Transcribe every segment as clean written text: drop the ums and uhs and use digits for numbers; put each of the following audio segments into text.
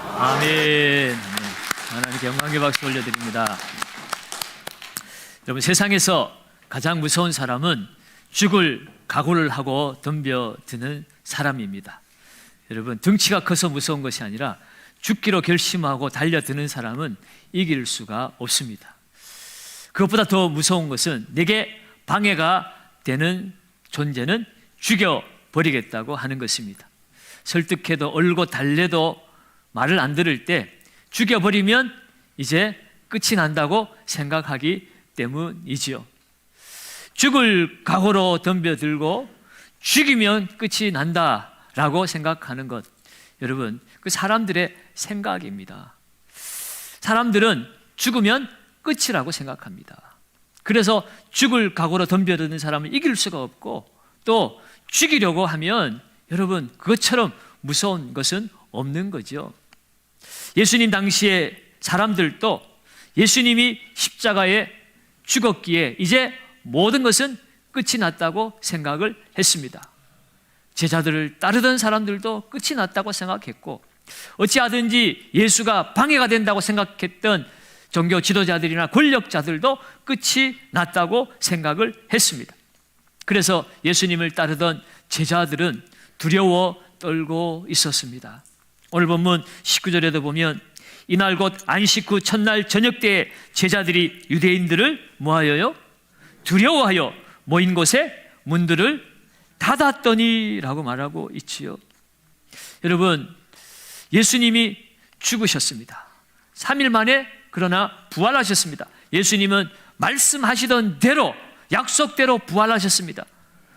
아멘. 하나님께 영광의 박수 올려드립니다. 여러분, 세상에서 가장 무서운 사람은 죽을 각오를 하고 덤벼드는 사람입니다. 여러분, 등치가 커서 무서운 것이 아니라 죽기로 결심하고 달려드는 사람은 이길 수가 없습니다. 그것보다 더 무서운 것은 내게 방해가 되는 존재는 죽여버리겠다고 하는 것입니다. 설득해도 얼고 달래도 말을 안 들을 때 죽여버리면 이제 끝이 난다고 생각하기 때문이지요. 죽을 각오로 덤벼들고 죽이면 끝이 난다라고 생각하는 것, 여러분, 그 사람들의 생각입니다. 사람들은 죽으면 끝이라고 생각합니다. 그래서 죽을 각오로 덤벼드는 사람은 이길 수가 없고, 또 죽이려고 하면 여러분, 그것처럼 무서운 것은 없는 거죠. 예수님 당시에 사람들도 예수님이 십자가에 죽었기에 이제 모든 것은 끝이 났다고 생각을 했습니다. 제자들을 따르던 사람들도 끝이 났다고 생각했고, 어찌하든지 예수가 방해가 된다고 생각했던 종교 지도자들이나 권력자들도 끝이 났다고 생각을 했습니다. 그래서 예수님을 따르던 제자들은 두려워 떨고 있었습니다. 오늘 본문 19절에도 보면 이날 곧 안식 후 첫날 저녁 때에 제자들이 유대인들을 뭐하여요? 두려워하여 모인 곳에 문들을 닫았더니라고 말하고 있지요. 여러분, 예수님이 죽으셨습니다. 3일 만에 그러나 부활하셨습니다. 예수님은 말씀하시던 대로, 약속대로 부활하셨습니다.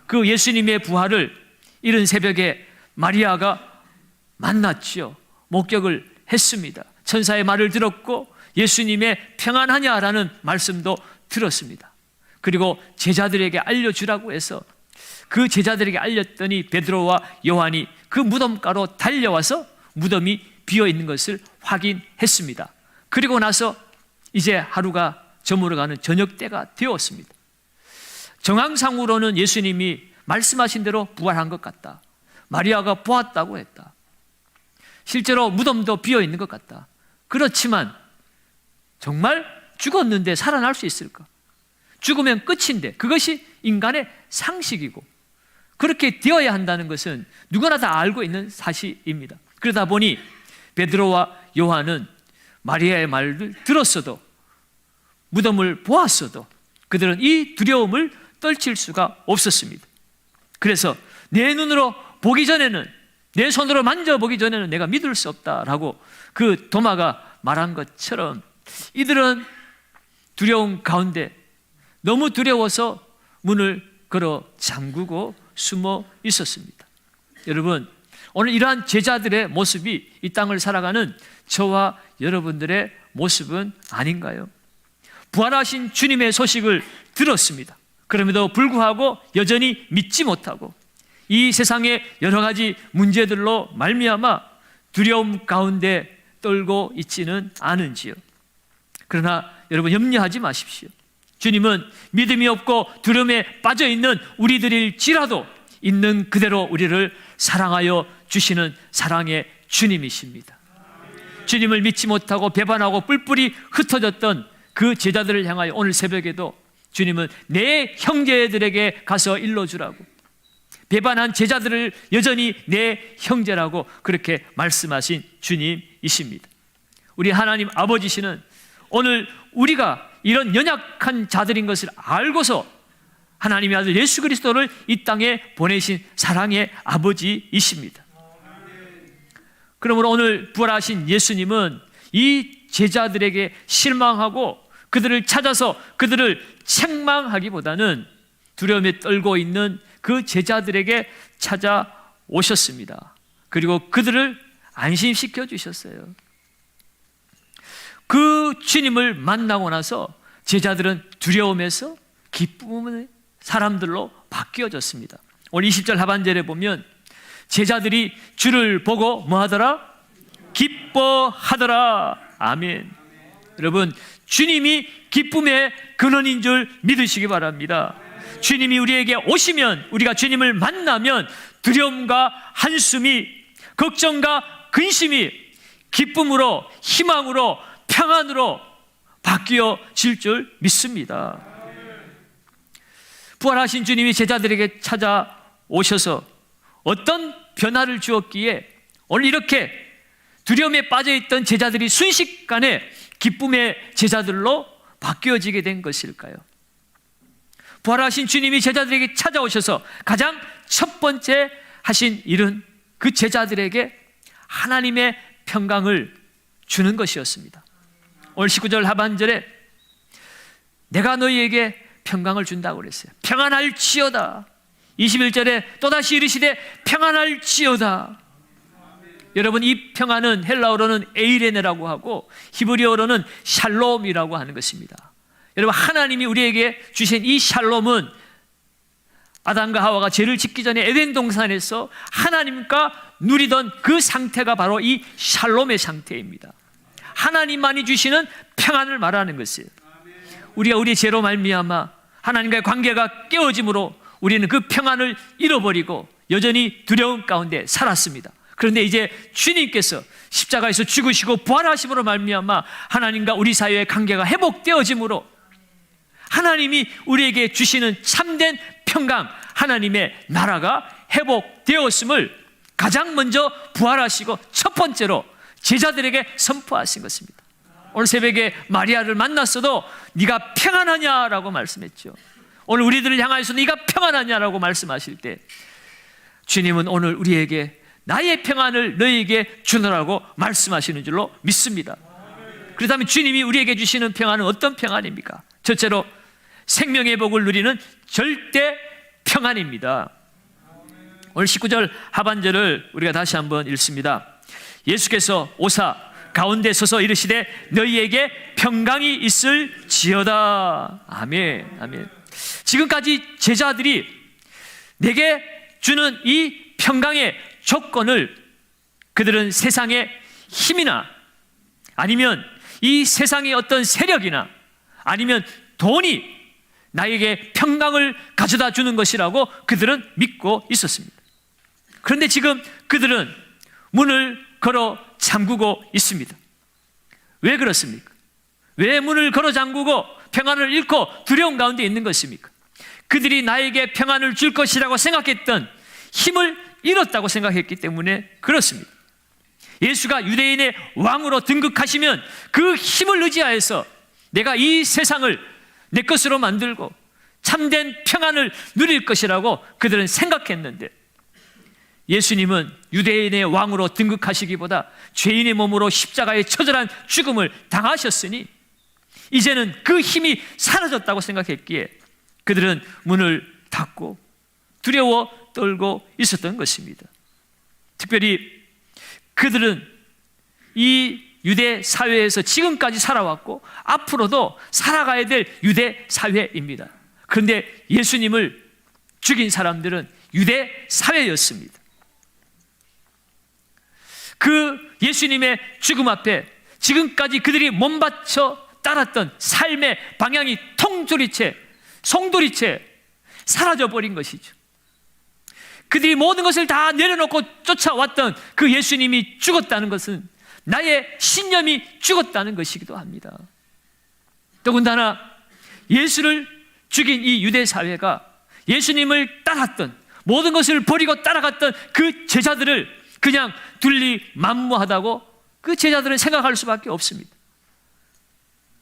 그 예수님의 부활을 이른 새벽에 마리아가 만났지요. 목격을 했습니다. 천사의 말을 들었고 예수님의 평안하냐라는 말씀도 들었습니다. 그리고 제자들에게 알려주라고 해서 그 제자들에게 알렸더니 베드로와 요한이 그 무덤가로 달려와서 무덤이 비어있는 것을 확인했습니다. 그리고 나서 이제 하루가 저물어가는 저녁 때가 되었습니다. 정황상으로는 예수님이 말씀하신 대로 부활한 것 같다. 마리아가 보았다고 했다. 실제로 무덤도 비어있는 것 같다. 그렇지만 정말 죽었는데 살아날 수 있을까? 죽으면 끝인데 그것이 인간의 상식이고 그렇게 되어야 한다는 것은 누구나 다 알고 있는 사실입니다. 그러다 보니 베드로와 요한은 마리아의 말을 들었어도 무덤을 보았어도 그들은 이 두려움을 떨칠 수가 없었습니다. 그래서 내 눈으로 보기 전에는, 내 손으로 만져보기 전에는 내가 믿을 수 없다라고 그 도마가 말한 것처럼 이들은 두려움 가운데 너무 두려워서 문을 걸어 잠그고 숨어 있었습니다. 여러분, 오늘 이러한 제자들의 모습이 이 땅을 살아가는 저와 여러분들의 모습은 아닌가요? 부활하신 주님의 소식을 들었습니다. 그럼에도 불구하고 여전히 믿지 못하고 이 세상의 여러 가지 문제들로 말미암아 두려움 가운데 떨고 있지는 않은지요. 그러나 여러분, 염려하지 마십시오. 주님은 믿음이 없고 두려움에 빠져있는 우리들일지라도 있는 그대로 우리를 사랑하여 주시는 사랑의 주님이십니다. 주님을 믿지 못하고 배반하고 뿔뿔이 흩어졌던 그 제자들을 향하여 오늘 새벽에도 주님은 내 형제들에게 가서 일러주라고, 배반한 제자들을 여전히 내 형제라고 그렇게 말씀하신 주님이십니다. 우리 하나님 아버지시는 오늘 우리가 이런 연약한 자들인 것을 알고서 하나님의 아들 예수 그리스도를 이 땅에 보내신 사랑의 아버지이십니다. 그러므로 오늘 부활하신 예수님은 이 제자들에게 실망하고 그들을 찾아서 그들을 책망하기보다는 두려움에 떨고 있는 그 제자들에게 찾아오셨습니다. 그리고 그들을 안심시켜 주셨어요. 그 주님을 만나고 나서 제자들은 두려움에서 기쁨의 사람들로 바뀌어졌습니다. 오늘 20절 하반절에 보면 제자들이 주를 보고 뭐하더라? 기뻐하더라. 아멘. 여러분, 주님이 기쁨의 근원인 줄 믿으시기 바랍니다. 주님이 우리에게 오시면, 우리가 주님을 만나면 두려움과 한숨이, 걱정과 근심이 기쁨으로, 희망으로, 평안으로 바뀌어질 줄 믿습니다. 부활하신 주님이 제자들에게 찾아오셔서 어떤 변화를 주었기에 오늘 이렇게 두려움에 빠져있던 제자들이 순식간에 기쁨의 제자들로 바뀌어지게 된 것일까요? 부활하신 주님이 제자들에게 찾아오셔서 가장 첫 번째 하신 일은 그 제자들에게 하나님의 평강을 주는 것이었습니다. 오늘 19절 하반절에 내가 너희에게 평강을 준다고 그랬어요. 평안할지어다. 21절에 또다시 이르시되 평안할지어다. 여러분, 이 평안은 헬라어로는 에이레네라고 하고 히브리어로는 샬롬이라고 하는 것입니다. 여러분, 하나님이 우리에게 주신 이 샬롬은 아담과 하와가 죄를 짓기 전에 에덴 동산에서 하나님과 누리던 그 상태가 바로 이 샬롬의 상태입니다. 하나님만이 주시는 평안을 말하는 것이에요. 우리가 우리의 죄로 말미암아 하나님과의 관계가 깨어짐으로 우리는 그 평안을 잃어버리고 여전히 두려움 가운데 살았습니다. 그런데 이제 주님께서 십자가에서 죽으시고 부활하심으로 말미암아 하나님과 우리 사이의 관계가 회복되어짐으로 하나님이 우리에게 주시는 참된 평강, 하나님의 나라가 회복되었음을 가장 먼저 부활하시고 첫 번째로 제자들에게 선포하신 것입니다. 오늘 새벽에 마리아를 만났어도 네가 평안하냐라고 말씀했죠. 오늘 우리들을 향하여서 네가 평안하냐라고 말씀하실 때 주님은 오늘 우리에게 나의 평안을 너희에게 주노라고 말씀하시는 줄로 믿습니다. 그렇다면 주님이 우리에게 주시는 평안은 어떤 평안입니까? 첫째로 생명의 복을 누리는 절대 평안입니다. 오늘 19절 하반절을 우리가 다시 한번 읽습니다. 예수께서 오사 가운데 서서 이르시되 너희에게 평강이 있을지어다. 아멘, 아멘. 지금까지 제자들이 내게 주는 이 평강의 조건을 그들은 세상의 힘이나 아니면 이 세상의 어떤 세력이나 아니면 돈이 나에게 평강을 가져다 주는 것이라고 그들은 믿고 있었습니다. 그런데 지금 그들은 문을 걸어 잠그고 있습니다. 왜 그렇습니까? 왜 문을 걸어 잠그고 평안을 잃고 두려움 가운데 있는 것입니까? 그들이 나에게 평안을 줄 것이라고 생각했던 힘을 잃었다고 생각했기 때문에 그렇습니다. 예수가 유대인의 왕으로 등극하시면 그 힘을 의지하여서 내가 이 세상을 내 것으로 만들고 참된 평안을 누릴 것이라고 그들은 생각했는데 예수님은 유대인의 왕으로 등극하시기보다 죄인의 몸으로 십자가의 처절한 죽음을 당하셨으니 이제는 그 힘이 사라졌다고 생각했기에 그들은 문을 닫고 두려워 떨고 있었던 것입니다. 특별히 그들은 이 유대 사회에서 지금까지 살아왔고 앞으로도 살아가야 될 유대 사회입니다. 그런데 예수님을 죽인 사람들은 유대 사회였습니다. 그 예수님의 죽음 앞에 지금까지 그들이 몸바쳐 따랐던 삶의 방향이 통조리채, 송두리채 사라져버린 것이죠. 그들이 모든 것을 다 내려놓고 쫓아왔던 그 예수님이 죽었다는 것은 나의 신념이 죽었다는 것이기도 합니다. 더군다나 예수를 죽인 이 유대 사회가 예수님을 따랐던 모든 것을 버리고 따라갔던 그 제자들을 그냥 둘리만무하다고 그 제자들은 생각할 수밖에 없습니다.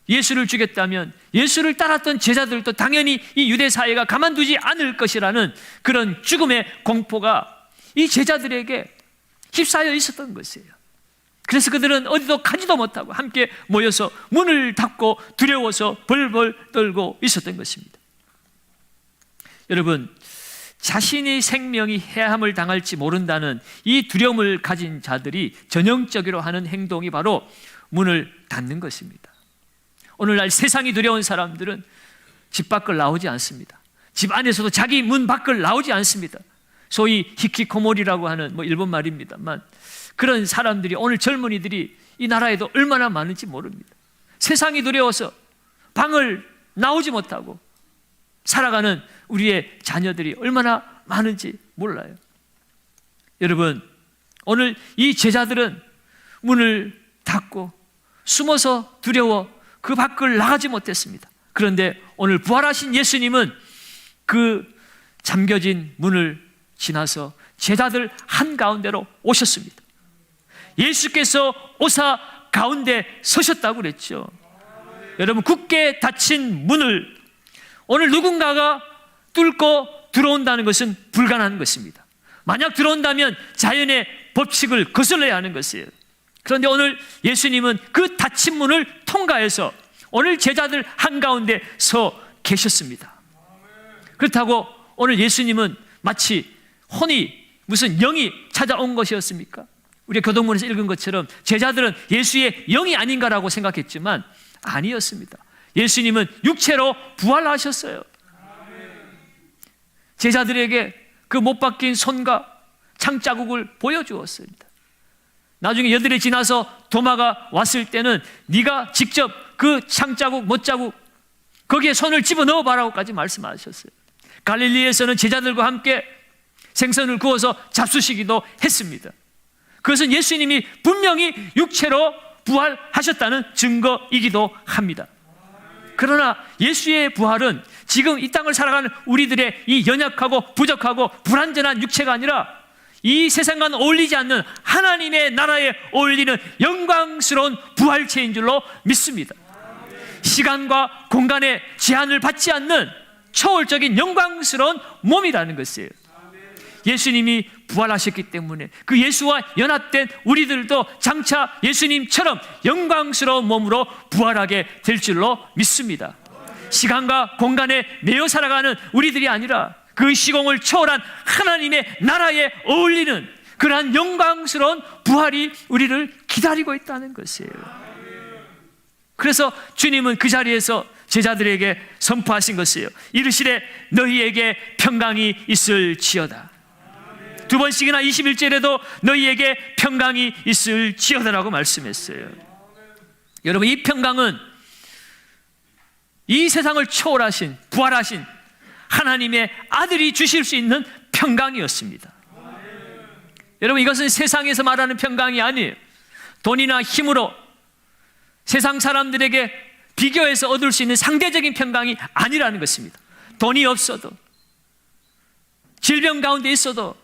예수를 죽였다면 예수를 따랐던 제자들도 당연히 이 유대 사회가 가만두지 않을 것이라는 그런 죽음의 공포가 이 제자들에게 휩싸여 있었던 것이에요. 그래서 그들은 어디도 가지도 못하고 함께 모여서 문을 닫고 두려워서 벌벌 떨고 있었던 것입니다. 여러분, 자신의 생명이 해함을 당할지 모른다는 이 두려움을 가진 자들이 전형적으로 하는 행동이 바로 문을 닫는 것입니다. 오늘날 세상이 두려운 사람들은 집 밖을 나오지 않습니다. 집 안에서도 자기 문 밖을 나오지 않습니다. 소위 히키코모리라고 하는 일본 말입니다만 그런 사람들이 오늘 젊은이들이 이 나라에도 얼마나 많은지 모릅니다. 세상이 두려워서 방을 나오지 못하고 살아가는 우리의 자녀들이 얼마나 많은지 몰라요. 여러분, 오늘 이 제자들은 문을 닫고 숨어서 두려워 그 밖을 나가지 못했습니다. 그런데 오늘 부활하신 예수님은 그 잠겨진 문을 지나서 제자들 한가운데로 오셨습니다. 예수께서 오사 가운데 서셨다고 그랬죠. 여러분, 굳게 닫힌 문을 오늘 누군가가 뚫고 들어온다는 것은 불가능한 것입니다. 만약 들어온다면 자연의 법칙을 거슬러야 하는 것이에요. 그런데 오늘 예수님은 그 닫힌 문을 통과해서 오늘 제자들 한가운데 서 계셨습니다. 그렇다고 오늘 예수님은 마치 혼이 무슨 영이 찾아온 것이었습니까? 우리가 교동문에서 읽은 것처럼 제자들은 예수의 영이 아닌가라고 생각했지만 아니었습니다. 예수님은 육체로 부활하셨어요. 제자들에게 그 못 박힌 손과 창자국을 보여주었습니다. 나중에 여들이 지나서 도마가 왔을 때는 네가 직접 그 창자국, 못자국 거기에 손을 집어넣어 봐라고까지 말씀하셨어요. 갈릴리에서는 제자들과 함께 생선을 구워서 잡수시기도 했습니다. 그것은 예수님이 분명히 육체로 부활하셨다는 증거이기도 합니다. 그러나 예수의 부활은 지금 이 땅을 살아가는 우리들의 이 연약하고 부족하고 불완전한 육체가 아니라 이 세상과는 어울리지 않는 하나님의 나라에 어울리는 영광스러운 부활체인 줄로 믿습니다. 시간과 공간의 제한을 받지 않는 초월적인 영광스러운 몸이라는 것이에요. 예수님이 부활하셨기 때문에 그 예수와 연합된 우리들도 장차 예수님처럼 영광스러운 몸으로 부활하게 될 줄로 믿습니다. 시간과 공간에 매여 살아가는 우리들이 아니라 그 시공을 초월한 하나님의 나라에 어울리는 그러한 영광스러운 부활이 우리를 기다리고 있다는 것이에요. 그래서 주님은 그 자리에서 제자들에게 선포하신 것이에요. 이르시되 너희에게 평강이 있을지어다. 두 번씩이나 21절에도 너희에게 평강이 있을지어다라고 말씀했어요. 여러분, 이 평강은 이 세상을 초월하신 부활하신 하나님의 아들이 주실 수 있는 평강이었습니다. 여러분, 이것은 세상에서 말하는 평강이 아니에요. 돈이나 힘으로 세상 사람들에게 비교해서 얻을 수 있는 상대적인 평강이 아니라는 것입니다. 돈이 없어도, 질병 가운데 있어도,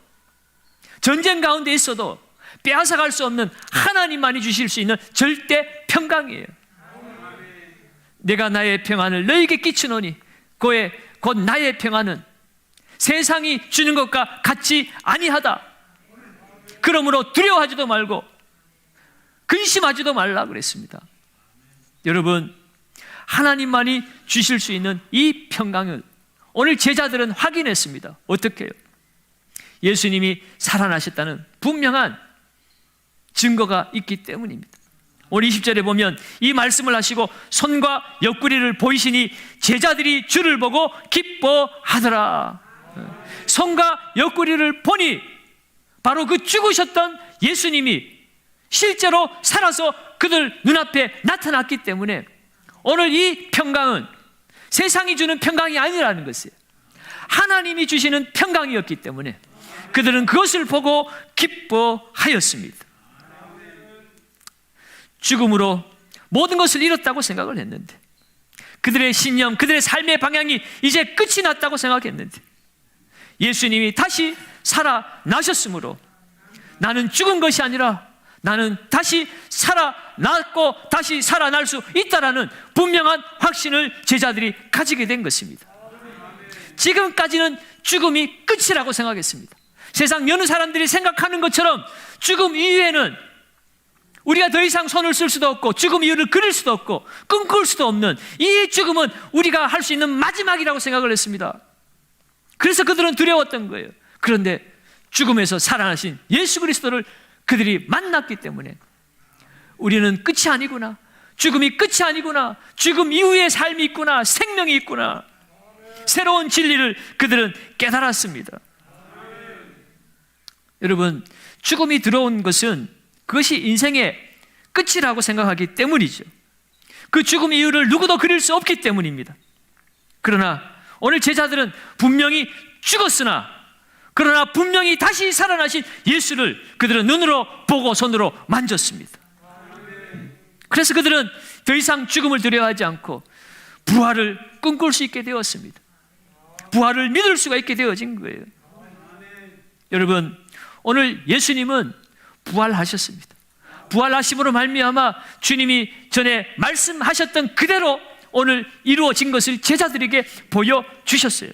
전쟁 가운데 있어도 빼앗아갈 수 없는 하나님만이 주실 수 있는 절대 평강이에요. 내가 나의 평안을 너에게 끼치노니 곧 나의 평안은 세상이 주는 것과 같지 아니하다. 그러므로 두려워하지도 말고 근심하지도 말라 그랬습니다. 여러분, 하나님만이 주실 수 있는 이 평강을 오늘 제자들은 확인했습니다. 어떻게 해요? 예수님이 살아나셨다는 분명한 증거가 있기 때문입니다. 오늘 20절에 보면 이 말씀을 하시고 손과 옆구리를 보이시니 제자들이 주를 보고 기뻐하더라. 손과 옆구리를 보니 바로 그 죽으셨던 예수님이 실제로 살아서 그들 눈앞에 나타났기 때문에 오늘 이 평강은 세상이 주는 평강이 아니라는 것이에요. 하나님이 주시는 평강이었기 때문에 그들은 그것을 보고 기뻐하였습니다. 죽음으로 모든 것을 잃었다고 생각을 했는데, 그들의 신념, 그들의 삶의 방향이 이제 끝이 났다고 생각했는데, 예수님이 다시 살아나셨으므로 나는 죽은 것이 아니라 나는 다시 살아났고 다시 살아날 수 있다라는 분명한 확신을 제자들이 가지게 된 것입니다. 지금까지는 죽음이 끝이라고 생각했습니다. 세상 여느 사람들이 생각하는 것처럼 죽음 이후에는 우리가 더 이상 손을 쓸 수도 없고 죽음 이유를 그릴 수도 없고 꿈꿀 수도 없는 이 죽음은 우리가 할 수 있는 마지막이라고 생각을 했습니다. 그래서 그들은 두려웠던 거예요. 그런데 죽음에서 살아나신 예수 그리스도를 그들이 만났기 때문에 우리는 끝이 아니구나, 죽음이 끝이 아니구나, 죽음 이후의 삶이 있구나, 생명이 있구나, 새로운 진리를 그들은 깨달았습니다. 여러분, 죽음이 들어온 것은 그것이 인생의 끝이라고 생각하기 때문이죠. 그 죽음 이유를 누구도 그릴 수 없기 때문입니다. 그러나 오늘 제자들은 분명히 죽었으나 그러나 분명히 다시 살아나신 예수를 그들은 눈으로 보고 손으로 만졌습니다. 그래서 그들은 더 이상 죽음을 두려워하지 않고 부활을 꿈꿀 수 있게 되었습니다. 부활을 믿을 수가 있게 되어진 거예요. 여러분, 오늘 예수님은 부활하셨습니다. 부활하심으로 말미암아 주님이 전에 말씀하셨던 그대로 오늘 이루어진 것을 제자들에게 보여주셨어요.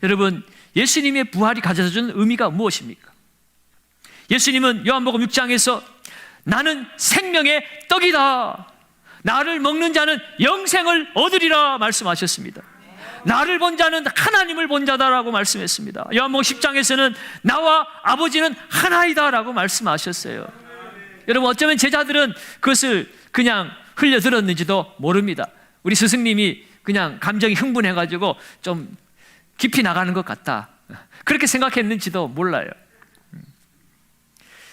여러분, 예수님의 부활이 가져다 준 의미가 무엇입니까? 예수님은 요한복음 6장에서 나는 생명의 떡이다, 나를 먹는 자는 영생을 얻으리라 말씀하셨습니다. 나를 본 자는 하나님을 본 자다라고 말씀했습니다. 요한복음 10장에서는 나와 아버지는 하나이다 라고 말씀하셨어요. 여러분, 어쩌면 제자들은 그것을 그냥 흘려들었는지도 모릅니다. 우리 스승님이 그냥 감정이 흥분해가지고 좀 깊이 나가는 것 같다, 그렇게 생각했는지도 몰라요.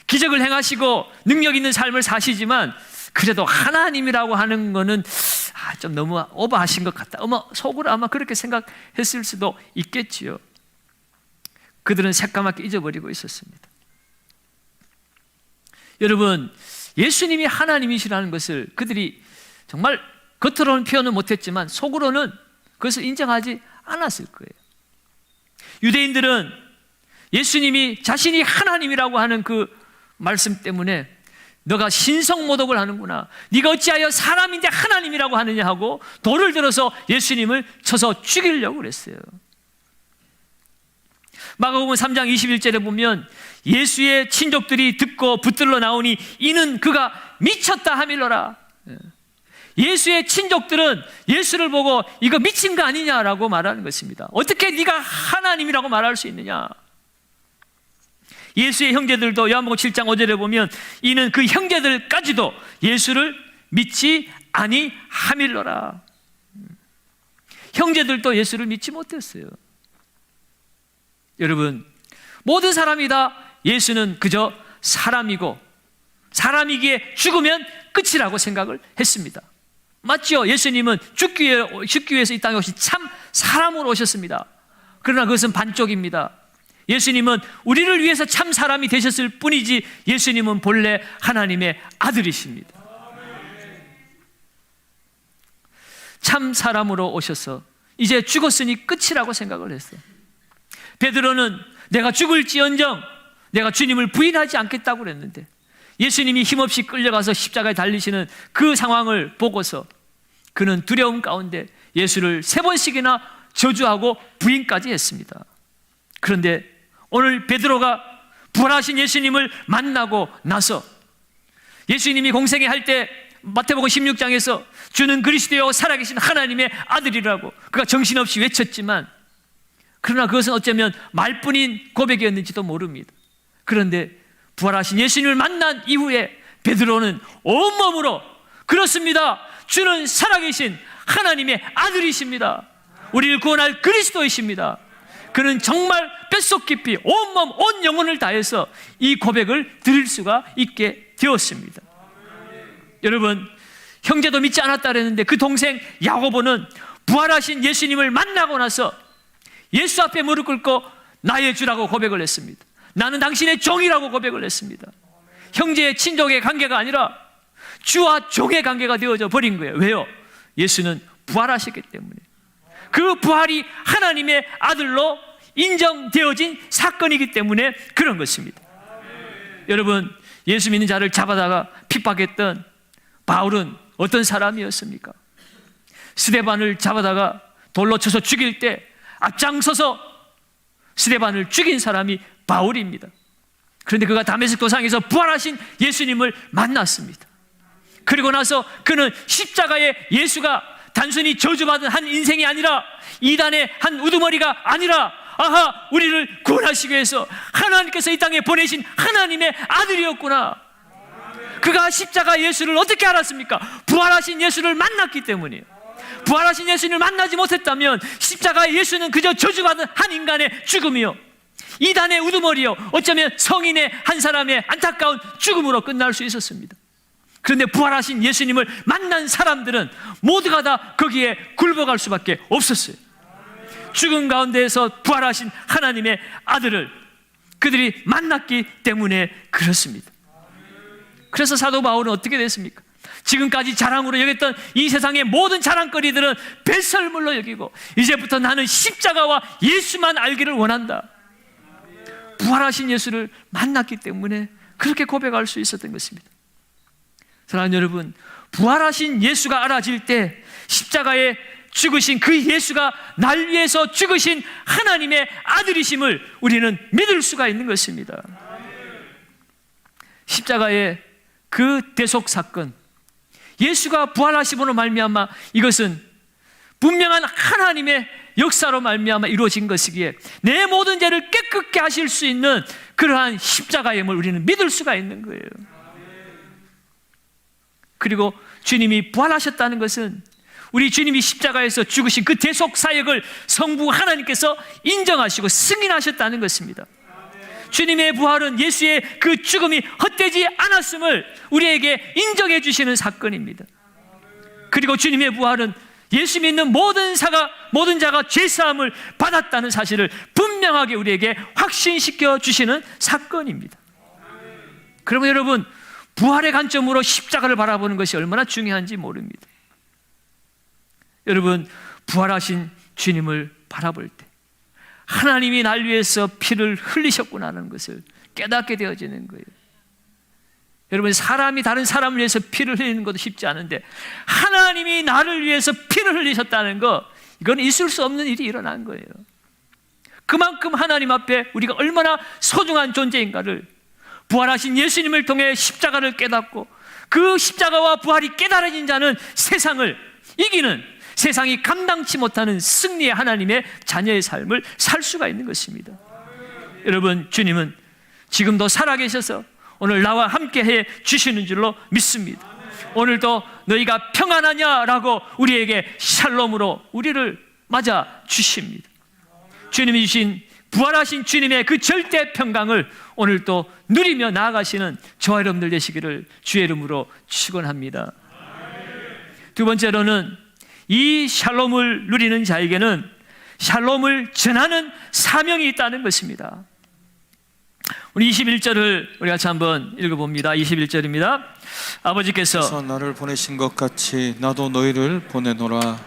기적을 행하시고 능력 있는 삶을 사시지만 그래도 하나님이라고 하는 거는 좀 너무 오버하신 것 같다, 속으로 아마 그렇게 생각했을 수도 있겠지요. 그들은 새까맣게 잊어버리고 있었습니다. 여러분, 예수님이 하나님이시라는 것을 그들이 정말 겉으로는 표현은 못했지만 속으로는 그것을 인정하지 않았을 거예요. 유대인들은 예수님이 자신이 하나님이라고 하는 그 말씀 때문에 너가 신성모독을 하는구나, 네가 어찌하여 사람인데 하나님이라고 하느냐 하고 돌을 들어서 예수님을 쳐서 죽이려고 그랬어요. 마가복음 3장 21절에 보면 예수의 친족들이 듣고 붙들러 나오니 이는 그가 미쳤다 하밀러라. 예수의 친족들은 예수를 보고 이거 미친 거 아니냐라고 말하는 것입니다. 어떻게 네가 하나님이라고 말할 수 있느냐. 예수의 형제들도 요한복음 7장 5절에 보면 이는 그 형제들까지도 예수를 믿지 아니하밀러라. 형제들도 예수를 믿지 못했어요. 여러분, 모든 사람이 다 예수는 그저 사람이고 사람이기에 죽으면 끝이라고 생각을 했습니다. 맞죠? 예수님은 죽기 위해서 이 땅에 오신 참 사람으로 오셨습니다. 그러나 그것은 반쪽입니다. 예수님은 우리를 위해서 참 사람이 되셨을 뿐이지 예수님은 본래 하나님의 아들이십니다. 참 사람으로 오셔서 이제 죽었으니 끝이라고 생각을 했어요. 베드로는 내가 죽을지언정 내가 주님을 부인하지 않겠다고 그랬는데 예수님이 힘없이 끌려가서 십자가에 달리시는 그 상황을 보고서 그는 두려움 가운데 예수를 3번씩이나 저주하고 부인까지 했습니다. 그런데 오늘 베드로가 부활하신 예수님을 만나고 나서 예수님이 공생애 할 때 마태복음 16장에서 주는 그리스도요 살아계신 하나님의 아들이라고 그가 정신없이 외쳤지만 그러나 그것은 어쩌면 말뿐인 고백이었는지도 모릅니다. 그런데 부활하신 예수님을 만난 이후에 베드로는 온몸으로 그렇습니다, 주는 살아계신 하나님의 아들이십니다, 우리를 구원할 그리스도이십니다. 그는 정말 뼛속 깊이 온몸 온 영혼을 다해서 이 고백을 드릴 수가 있게 되었습니다. 여러분, 형제도 믿지 않았다 그랬는데 그 동생 야고보는 부활하신 예수님을 만나고 나서 예수 앞에 무릎 꿇고 나의 주라고 고백을 했습니다. 나는 당신의 종이라고 고백을 했습니다. 형제의 친족의 관계가 아니라 주와 종의 관계가 되어져 버린 거예요. 왜요? 예수는 부활하셨기 때문에. 그 부활이 하나님의 아들로 인정되어진 사건이기 때문에 그런 것입니다. 여러분, 예수 믿는 자를 잡아다가 핍박했던 바울은 어떤 사람이었습니까? 스데반을 잡아다가 돌로 쳐서 죽일 때 앞장서서 스데반을 죽인 사람이 바울입니다. 그런데 그가 다메섹 도상에서 부활하신 예수님을 만났습니다. 그리고 나서 그는 십자가에 예수가 단순히 저주받은 한 인생이 아니라 이단의 한 우두머리가 아니라 우리를 구원하시기 위해서 하나님께서 이 땅에 보내신 하나님의 아들이었구나. 그가 십자가 예수를 어떻게 알았습니까? 부활하신 예수를 만났기 때문이에요. 부활하신 예수님을 만나지 못했다면 십자가의 예수는 그저 저주받은 한 인간의 죽음이요, 이단의 우두머리요, 어쩌면 성인의 한 사람의 안타까운 죽음으로 끝날 수 있었습니다. 그런데 부활하신 예수님을 만난 사람들은 모두가 다 거기에 굴복할 수밖에 없었어요. 죽음 가운데에서 부활하신 하나님의 아들을 그들이 만났기 때문에 그렇습니다. 그래서 사도 바울은 어떻게 됐습니까? 지금까지 자랑으로 여겼던 이 세상의 모든 자랑거리들은 배설물로 여기고 이제부터 나는 십자가와 예수만 알기를 원한다. 부활하신 예수를 만났기 때문에 그렇게 고백할 수 있었던 것입니다. 사랑하는 여러분, 부활하신 예수가 알아질 때 십자가에 죽으신 그 예수가 날 위해서 죽으신 하나님의 아들이심을 우리는 믿을 수가 있는 것입니다. 십자가의 그 대속 사건, 예수가 부활하심으로 말미암아 이것은 분명한 하나님의 역사로 말미암아 이루어진 것이기에 내 모든 죄를 깨끗게 하실 수 있는 그러한 십자가의 힘을 우리는 믿을 수가 있는 거예요. 그리고 주님이 부활하셨다는 것은 우리 주님이 십자가에서 죽으신 그 대속 사역을 성부 하나님께서 인정하시고 승인하셨다는 것입니다. 주님의 부활은 예수의 그 죽음이 헛되지 않았음을 우리에게 인정해 주시는 사건입니다. 그리고 주님의 부활은 예수 믿는 모든 자가 죄사함을 받았다는 사실을 분명하게 우리에게 확신시켜 주시는 사건입니다. 그러면 여러분, 부활의 관점으로 십자가를 바라보는 것이 얼마나 중요한지 모릅니다. 여러분, 부활하신 주님을 바라볼 때 하나님이 날 위해서 피를 흘리셨구나 하는 것을 깨닫게 되어지는 거예요. 여러분, 사람이 다른 사람을 위해서 피를 흘리는 것도 쉽지 않은데 하나님이 나를 위해서 피를 흘리셨다는 거, 이건 있을 수 없는 일이 일어난 거예요. 그만큼 하나님 앞에 우리가 얼마나 소중한 존재인가를 부활하신 예수님을 통해 십자가를 깨닫고 그 십자가와 부활이 깨달아진 자는 세상을 이기는, 세상이 감당치 못하는 승리의 하나님의 자녀의 삶을 살 수가 있는 것입니다. 여러분, 주님은 지금도 살아계셔서 오늘 나와 함께 해 주시는 줄로 믿습니다. 오늘도 너희가 평안하냐라고 우리에게 샬롬으로 우리를 맞아 주십니다. 주님이 주신 부활하신 주님의 그 절대 평강을 오늘도 누리며 나아가시는 저와 여러분들 되시기를 주의 이름으로 축원합니다. 두 번째로는 이 샬롬을 누리는 자에게는 샬롬을 전하는 사명이 있다는 것입니다. 우리 21절을 우리 같이 한번 읽어봅니다. 21절입니다. 아버지께서 나를 보내신 것 같이 나도 너희를 보내노라.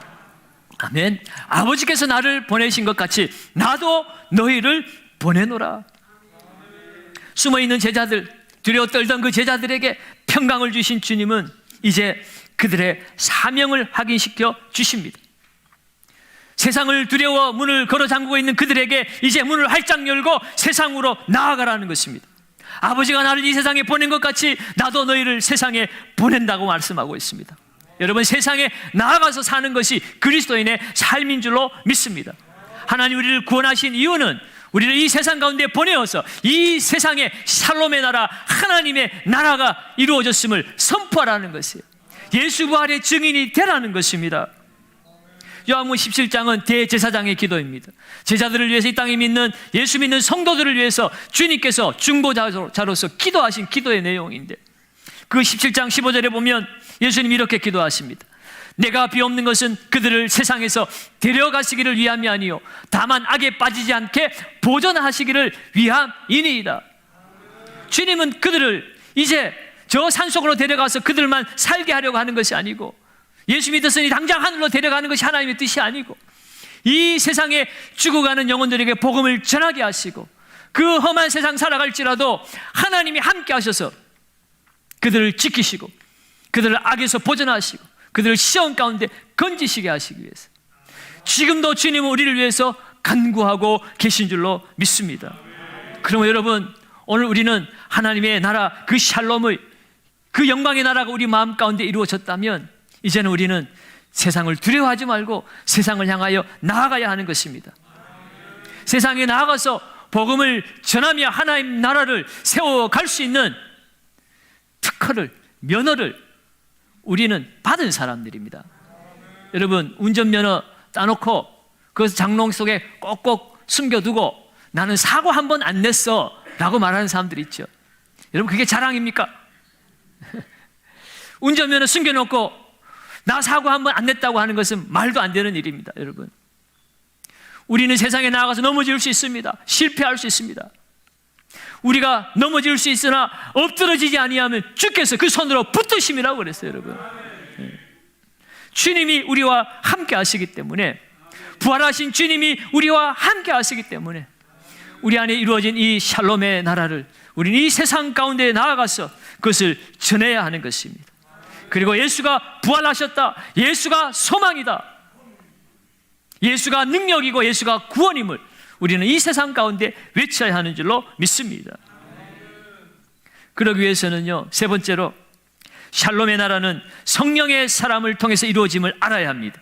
아멘. 아버지께서 나를 보내신 것 같이 나도 너희를 보내노라. 숨어있는 제자들, 두려워 떨던 그 제자들에게 평강을 주신 주님은 이제 그들의 사명을 확인시켜 주십니다. 세상을 두려워 문을 걸어 잠그고 있는 그들에게 이제 문을 활짝 열고 세상으로 나아가라는 것입니다. 아버지가 나를 이 세상에 보낸 것 같이 나도 너희를 세상에 보낸다고 말씀하고 있습니다. 여러분, 세상에 나아가서 사는 것이 그리스도인의 삶인 줄로 믿습니다. 하나님 우리를 구원하신 이유는 우리를 이 세상 가운데 보내어서 이 세상에 샬롬의 나라, 하나님의 나라가 이루어졌음을 선포하라는 것이에요. 예수 부활의 증인이 되라는 것입니다. 요한복음 17장은 대제사장의 기도입니다. 제자들을 위해서 이 땅에 믿는 예수 믿는 성도들을 위해서 주님께서 중보자로서 기도하신 기도의 내용인데 그 17장 15절에 보면 예수님이 이렇게 기도하십니다. 내가 비옵는 것은 그들을 세상에서 데려가시기를 위함이 아니요 다만 악에 빠지지 않게 보존하시기를 위함이니이다. 주님은 그들을 이제 저 산속으로 데려가서 그들만 살게 하려고 하는 것이 아니고, 예수 믿었으니 당장 하늘로 데려가는 것이 하나님의 뜻이 아니고, 이 세상에 죽어가는 영혼들에게 복음을 전하게 하시고 그 험한 세상 살아갈지라도 하나님이 함께 하셔서 그들을 지키시고 그들을 악에서 보존하시고 그들을 시험 가운데 건지시게 하시기 위해서 지금도 주님은 우리를 위해서 간구하고 계신 줄로 믿습니다. 그러면 여러분, 오늘 우리는 하나님의 나라, 그 샬롬의 그 영광의 나라가 우리 마음 가운데 이루어졌다면 이제는 우리는 세상을 두려워하지 말고 세상을 향하여 나아가야 하는 것입니다. 세상에 나아가서 복음을 전하며 하나님 나라를 세워갈 수 있는 특허를, 면허를 우리는 받은 사람들입니다. 여러분, 운전면허 따놓고 그 장롱 속에 꼭꼭 숨겨두고 나는 사고 한 번 안 냈어 라고 말하는 사람들이 있죠. 여러분, 그게 자랑입니까? 운전면허 숨겨놓고 나 사고 한 번 안 냈다고 하는 것은 말도 안 되는 일입니다. 여러분, 우리는 세상에 나아가서 넘어질 수 있습니다. 실패할 수 있습니다. 우리가 넘어질 수 있으나 엎드러지지 아니하면 주께서 그 손으로 붙드심이라고 그랬어요, 여러분. 주님이 우리와 함께 하시기 때문에, 부활하신 주님이 우리와 함께 하시기 때문에 우리 안에 이루어진 이 샬롬의 나라를 우리는 이 세상 가운데 나아가서 그것을 전해야 하는 것입니다. 그리고 예수가 부활하셨다, 예수가 소망이다, 예수가 능력이고 예수가 구원임을 우리는 이 세상 가운데 외쳐야 하는 줄로 믿습니다. 그러기 위해서는요, 세 번째로 샬롬의 나라는 성령의 사람을 통해서 이루어짐을 알아야 합니다.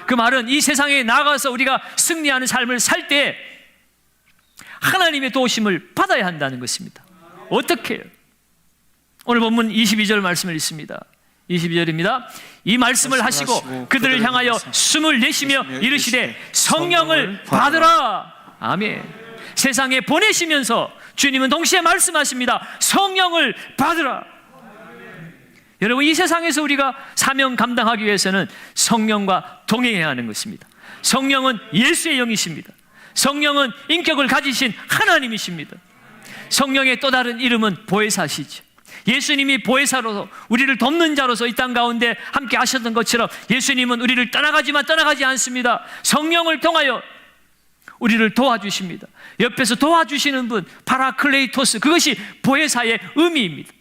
그 말은 이 세상에 나가서 우리가 승리하는 삶을 살 때 하나님의 도우심을 받아야 한다는 것입니다. 어떻게 해요? 오늘 본문 22절 말씀을 읽습니다. 22절입니다. 이 말씀을 하시고 그들을 향하여 숨을 내쉬며 이르시되 성령을 받으라. 아멘. 세상에 보내시면서 주님은 동시에 말씀하십니다. 성령을 받으라. 여러분, 이 세상에서 우리가 사명 감당하기 위해서는 성령과 동행해야 하는 것입니다. 성령은 예수의 영이십니다. 성령은 인격을 가지신 하나님이십니다. 성령의 또 다른 이름은 보혜사시죠. 예수님이 보혜사로서 우리를 돕는 자로서 이 땅 가운데 함께 하셨던 것처럼 예수님은 우리를 떠나가지 않습니다. 성령을 통하여 우리를 도와주십니다. 옆에서 도와주시는 분, 파라클레이토스, 그것이 보혜사의 의미입니다.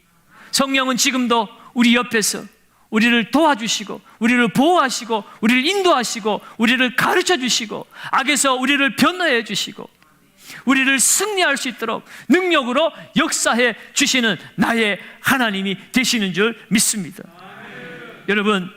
성령은 지금도 우리 옆에서 우리를 도와주시고 우리를 보호하시고 우리를 인도하시고 우리를 가르쳐 주시고 악에서 우리를 변호해 주시고 우리를 승리할 수 있도록 능력으로 역사해 주시는 나의 하나님이 되시는 줄 믿습니다. 여러분,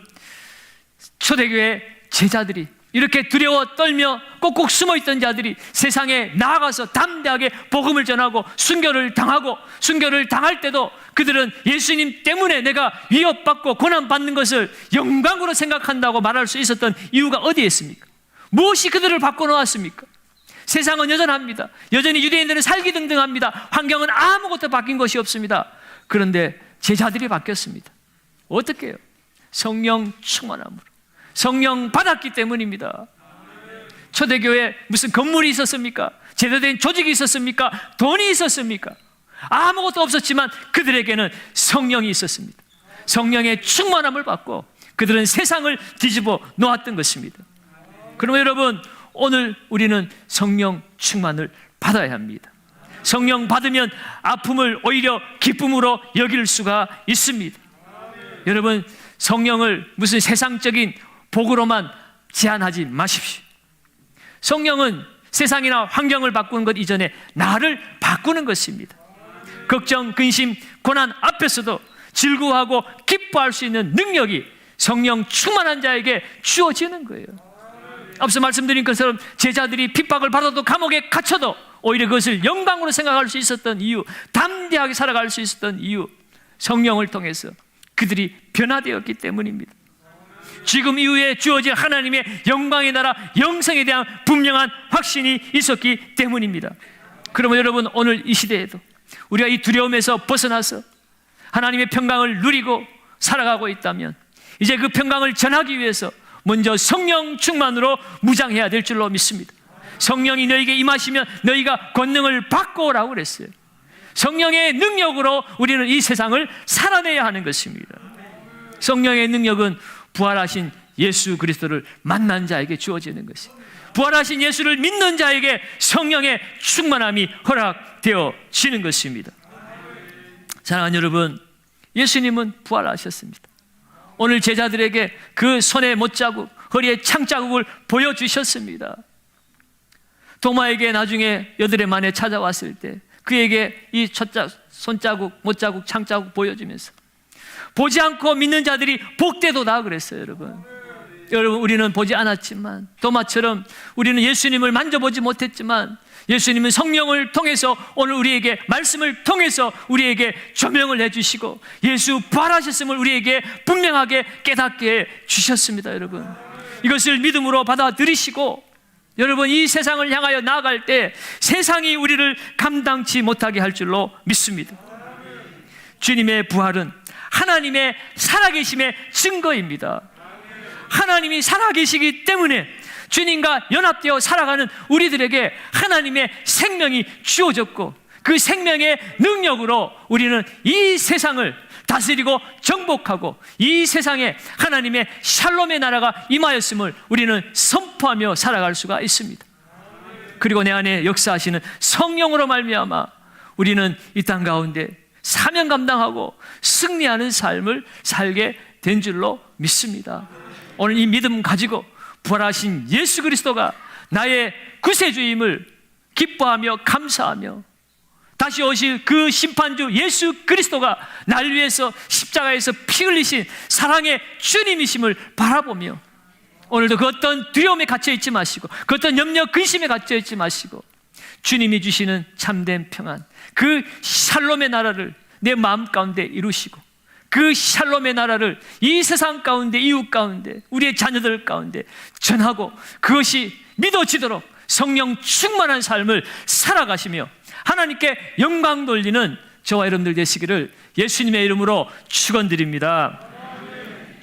초대교회 제자들이 이렇게 두려워 떨며 꼭꼭 숨어있던 자들이 세상에 나아가서 담대하게 복음을 전하고 순교를 당할 때도 그들은 예수님 때문에 내가 위협받고 고난받는 것을 영광으로 생각한다고 말할 수 있었던 이유가 어디에 있습니까? 무엇이 그들을 바꿔놓았습니까? 세상은 여전합니다. 여전히 유대인들은 살기등등합니다. 환경은 아무것도 바뀐 것이 없습니다. 그런데 제자들이 바뀌었습니다. 어떻게 해요? 성령 충만함으로, 성령 받았기 때문입니다. 초대교회 무슨 건물이 있었습니까? 제대로 된 조직이 있었습니까? 돈이 있었습니까? 아무것도 없었지만 그들에게는 성령이 있었습니다. 성령의 충만함을 받고 그들은 세상을 뒤집어 놓았던 것입니다. 그러면 여러분, 오늘 우리는 성령 충만을 받아야 합니다. 성령 받으면 아픔을 오히려 기쁨으로 여길 수가 있습니다. 여러분, 성령을 무슨 세상적인 복으로만 제한하지 마십시오. 성령은 세상이나 환경을 바꾸는 것 이전에 나를 바꾸는 것입니다. 걱정, 근심, 고난 앞에서도 즐거워하고 기뻐할 수 있는 능력이 성령 충만한 자에게 주어지는 거예요. 앞서 말씀드린 것처럼 제자들이 핍박을 받아도 감옥에 갇혀도 오히려 그것을 영광으로 생각할 수 있었던 이유, 담대하게 살아갈 수 있었던 이유, 성령을 통해서 그들이 변화되었기 때문입니다. 지금 이후에 주어질 하나님의 영광의 나라, 영생에 대한 분명한 확신이 있었기 때문입니다. 그러면 여러분, 오늘 이 시대에도 우리가 이 두려움에서 벗어나서 하나님의 평강을 누리고 살아가고 있다면 이제 그 평강을 전하기 위해서 먼저 성령 충만으로 무장해야 될 줄로 믿습니다. 성령이 너에게 임하시면 너희가 권능을 받고 오라고 그랬어요. 성령의 능력으로 우리는 이 세상을 살아내야 하는 것입니다. 성령의 능력은 부활하신 예수 그리스도를 만난 자에게 주어지는 것입니다. 부활하신 예수를 믿는 자에게 성령의 충만함이 허락되어지는 것입니다. 사랑하는 여러분, 예수님은 부활하셨습니다. 오늘 제자들에게 그 손에 못자국, 허리에 창자국을 보여주셨습니다. 도마에게 나중에 여드레 만에 찾아왔을 때 그에게 이 손자국, 못자국, 창자국 보여주면서 보지 않고 믿는 자들이 복되도다 그랬어요. 여러분, 우리는 보지 않았지만 도마처럼 우리는 예수님을 만져보지 못했지만 예수님은 성령을 통해서 오늘 우리에게 말씀을 통해서 우리에게 조명을 해주시고 예수 부활하셨음을 우리에게 분명하게 깨닫게 해주셨습니다. 여러분, 이것을 믿음으로 받아들이시고 여러분, 이 세상을 향하여 나아갈 때 세상이 우리를 감당치 못하게 할 줄로 믿습니다. 주님의 부활은 하나님의 살아계심의 증거입니다. 하나님이 살아계시기 때문에 주님과 연합되어 살아가는 우리들에게 하나님의 생명이 주어졌고 그 생명의 능력으로 우리는 이 세상을 다스리고 정복하고 이 세상에 하나님의 샬롬의 나라가 임하였음을 우리는 선포하며 살아갈 수가 있습니다. 그리고 내 안에 역사하시는 성령으로 말미암아 우리는 이 땅 가운데 사명 감당하고 승리하는 삶을 살게 된 줄로 믿습니다. 오늘 이 믿음 가지고 부활하신 예수 그리스도가 나의 구세주임을 기뻐하며 감사하며 다시 오실 그 심판주 예수 그리스도가 날 위해서 십자가에서 피 흘리신 사랑의 주님이심을 바라보며 오늘도 그 어떤 두려움에 갇혀 있지 마시고 그 어떤 염려 근심에 갇혀 있지 마시고 주님이 주시는 참된 평안, 그 샬롬의 나라를 내 마음 가운데 이루시고 그 샬롬의 나라를 이 세상 가운데, 이웃 가운데, 우리의 자녀들 가운데 전하고 그것이 믿어지도록 성령 충만한 삶을 살아가시며 하나님께 영광 돌리는 저와 여러분들 되시기를 예수님의 이름으로 축원드립니다.